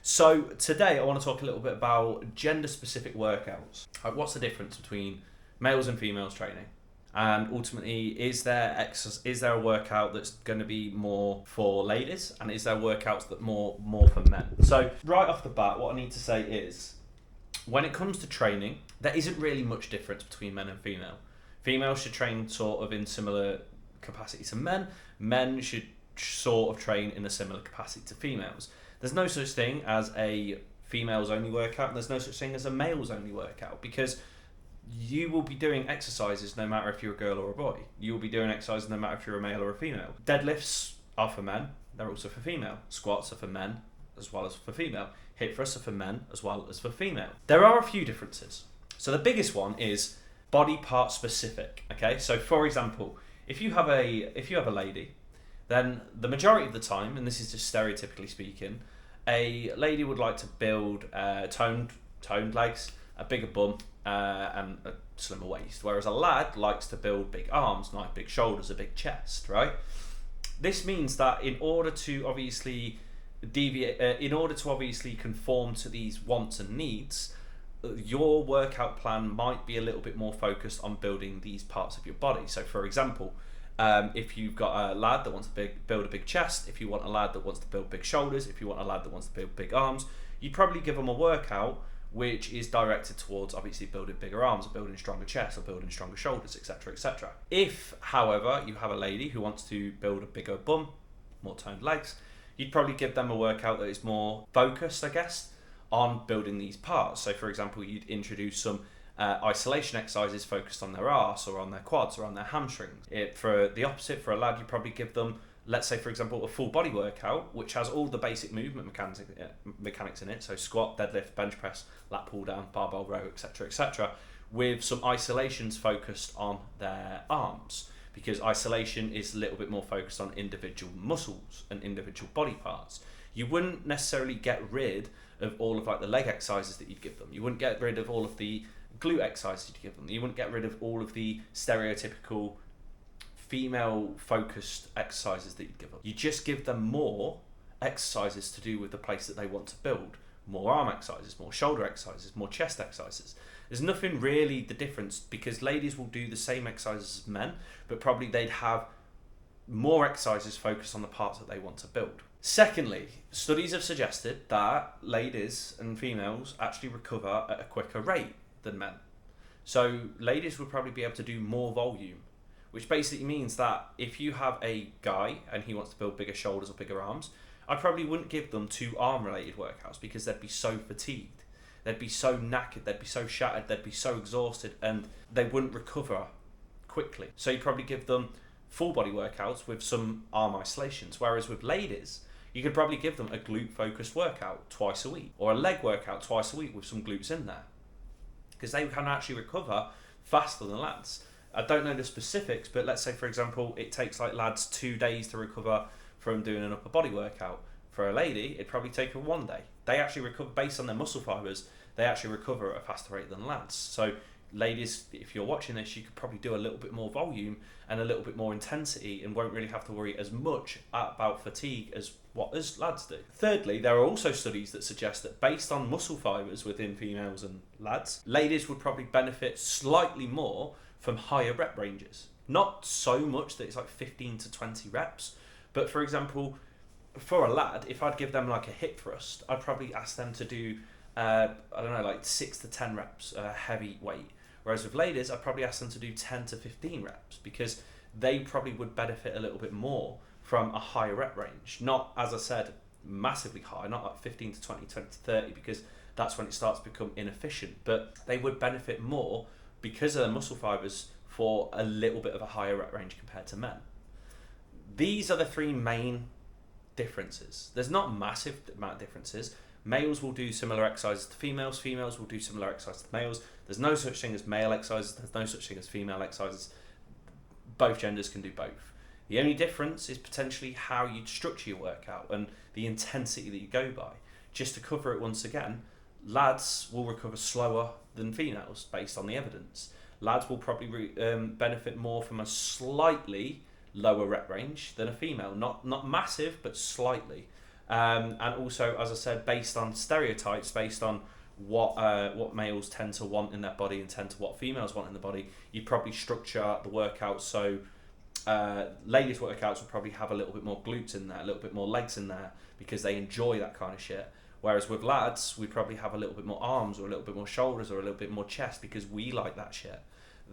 So today I want to talk a little bit about gender-specific workouts. Like, what's the difference between males and females training? And ultimately, is there a workout that's going to be more for ladies, and is there workouts that more for men? So right off the bat, what I need to say is, when it comes to training, there isn't really much difference between men and female. Females should train sort of in similar capacity to men. Men should sort of train in a similar capacity to females. There's no such thing as a females only workout, and there's no such thing as a males only workout, because you will be doing exercises no matter if you're a girl or a boy. You will be doing exercises no matter if you're a male or a female. Deadlifts are for men, they're also for female. Squats are for men as well as for female. Hip thrusts are for men as well as for female. There are a few differences. So the biggest one is body part specific. Okay, so for example, if you have a lady, then the majority of the time, and this is just stereotypically speaking, a lady would like to build toned legs, a bigger bum, and a slimmer waist, whereas a lad likes to build big arms, nice big shoulders, a big chest, right? This means that in order to obviously conform to these wants and needs, your workout plan might be a little bit more focused on building these parts of your body. So for example, if you've got a lad that wants to build a big chest, if you want a lad that wants to build big shoulders, if you want a lad that wants to build big arms, you'd probably give them a workout which is directed towards obviously building bigger arms, or building stronger chests, or building stronger shoulders, etc., etc. If, however, you have a lady who wants to build a bigger bum, more toned legs, you'd probably give them a workout that is more focused, I guess, on building these parts. So for example, you'd introduce some isolation exercises focused on their arse, or on their quads, or on their hamstrings. For the opposite, for a lad, you probably give them, let's say for example, a full body workout which has all the basic movement mechanics in it, so squat, deadlift, bench press, lat pull down, barbell row, etc., etc., with some isolations focused on their arms, because isolation is a little bit more focused on individual muscles and individual body parts. You wouldn't necessarily get rid of all of like the leg exercises that you'd give them. You wouldn't get rid of all of the glute exercises you'd give them. You wouldn't get rid of all of the stereotypical female focused exercises that you'd give them. You just give them more exercises to do with the place that they want to build. More arm exercises, more shoulder exercises, more chest exercises. There's nothing really the difference, because ladies will do the same exercises as men, but probably they'd have more exercises focused on the parts that they want to build. Secondly, studies have suggested that ladies and females actually recover at a quicker rate than men. So ladies would probably be able to do more volume, which basically means that if you have a guy and he wants to build bigger shoulders or bigger arms, I probably wouldn't give them 2 arm-related workouts, because they'd be so fatigued, they'd be so knackered, they'd be so shattered, they'd be so exhausted, and they wouldn't recover quickly. So you'd probably give them full body workouts with some arm isolations, whereas with ladies, you could probably give them a glute-focused workout twice a week, or a leg workout twice a week with some glutes in there, because they can actually recover faster than lads. I don't know the specifics, but let's say, for example, it takes like lads 2 days to recover from doing an upper body workout. For a lady, it'd probably take her 1 day. They actually recover, based on their muscle fibers, they actually recover at a faster rate than lads. So ladies, if you're watching this, you could probably do a little bit more volume and a little bit more intensity, and won't really have to worry as much about fatigue as what us lads do. Thirdly, there are also studies that suggest that based on muscle fibers within females and lads, ladies would probably benefit slightly more from higher rep ranges. Not so much that it's like 15 to 20 reps, but for example, for a lad, if I'd give them like a hip thrust, I'd probably ask them to do, like 6 to 10 reps, heavy weight. Whereas with ladies, I'd probably ask them to do 10 to 15 reps, because they probably would benefit a little bit more from a higher rep range. Not, as I said, massively high, not like 15 to 20, 20 to 30, because that's when it starts to become inefficient, but they would benefit more because of their muscle fibers for a little bit of a higher rep range compared to men. These are the 3 main differences. There's not massive amount of differences. Males will do similar exercises to females. Females will do similar exercises to males. There's no such thing as male exercises. There's no such thing as female exercises. Both genders can do both. The only difference is potentially how you structure your workout and the intensity that you go by. Just to cover it once again, lads will recover slower than females based on the evidence. Lads will probably benefit more from a slightly lower rep range than a female. Not massive, but slightly. And also, as I said, based on stereotypes, based on what males tend to want in their body and tend to what females want in the body, you probably structure the workouts so ladies' workouts will probably have a little bit more glutes in there, a little bit more legs in there, because they enjoy that kind of shit. Whereas with lads, we probably have a little bit more arms or a little bit more shoulders or a little bit more chest because we like that shit.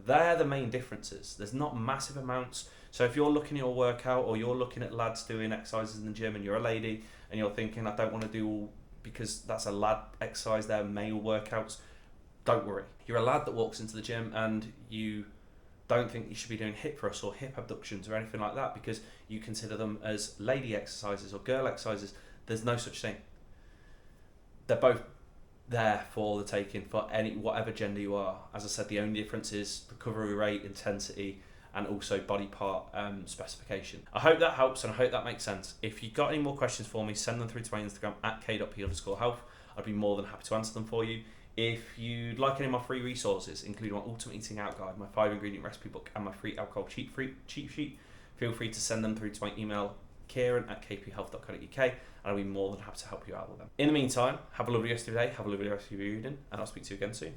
They're the main differences. There's not massive amounts. So if you're looking at your workout or you're looking at lads doing exercises in the gym and you're a lady and you're thinking, I don't want to do all, because that's a lad exercise, they're male workouts, don't worry. You're a lad that walks into the gym and you don't think you should be doing hip thrusts or hip abductions or anything like that because you consider them as lady exercises or girl exercises. There's no such thing. They're both there for the taking for any whatever gender you are. As I said, the only difference is recovery rate, intensity, and also body part specification. I hope that helps and I hope that makes sense. If you've got any more questions for me, send them through to my Instagram at k.p_health. I'd be more than happy to answer them for you. If you'd like any of my free resources, including my Ultimate Eating Out Guide, my 5-ingredient recipe book, and my free alcohol cheat sheet, feel free to send them through to my email, kieran@kphealth.co.uk, and I'll be more than happy to help you out with them. In the meantime, have a lovely rest of your day, have a lovely rest of your evening, and I'll speak to you again soon.